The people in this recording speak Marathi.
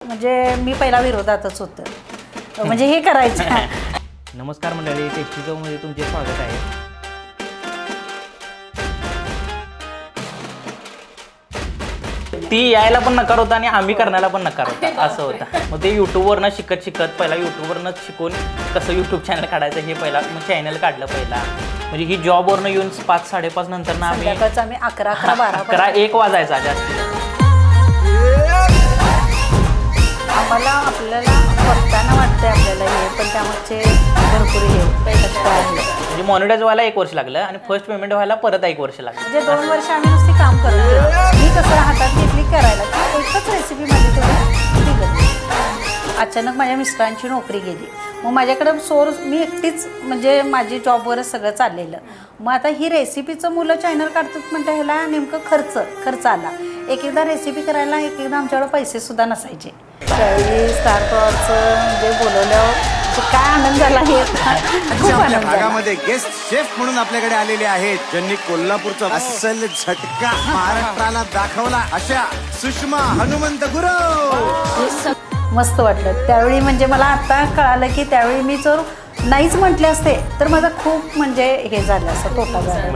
म्हणजे मी पहिला विरोधातच होतं, म्हणजे हे करायचं. नमस्कार मंडळी, टेस्टी चवमध्ये तुमचे स्वागत आहे. ती यायला पण नकार होता आणि आम्ही करण्याला पण नकार होता, असं होतं. मग ते यूट्यूबवरनं शिकत पहिला यूट्यूबवरनं शिकून कसं यूट्यूब चॅनल काढायचं हे पहिला मग चॅनल काढलं पहिला. म्हणजे ही जॉबवरनं येऊन 5-5:30 नंतर ना आम्ही 11-1 वाजायचा जास्त. आम्हाला आपल्याला बघताना वाटतंय आपल्याला हे, पण त्यामागचे भरपूर हे कष्ट आहे. म्हणजे मॉनिटाईज व्हायला 1 वर्ष लागलं आणि फर्स्ट पेमेंट व्हायला परत 1 वर्ष लागलं. म्हणजे 2 वर्ष आम्ही नुसती काम करत होतो. मी कसं हातात घेतली करायला, की एकच रेसिपी माझी तेवढी निघाली. अचानक माझ्या मिस्टरांची नोकरी गेली, मग माझ्याकडं सोर्स मी एकटीच, म्हणजे माझी जॉबवरच सगळं चाललेलं. मग आता ही रेसिपीचं मुलं चॅनल काढतात म्हणतं, ह्याला नेमकं खर्च आला. एकदा रेसिपी करायला एकदा आमच्याकडं पैसेसुद्धा नसायचे. त्यावेळी स्टार प्रवाहचं म्हणजे बोलवल्यावर काय आनंद झाला हे खूप आनंद झाला. भागामध्ये गेस्ट शेफ म्हणून आपल्याकडे आलेले आहेत, ज्यांनी कोल्हापूरचा अस्सल झटका महाराष्ट्राला दाखवला, अशा सुषमा हनुमंत गुरव. मस्त वाटलं त्यावेळी. म्हणजे मला आता कळालं की त्यावेळी मी जर नाहीच म्हटले असते तर माझा खूप म्हणजे हे झालं असं, तोटा झाला.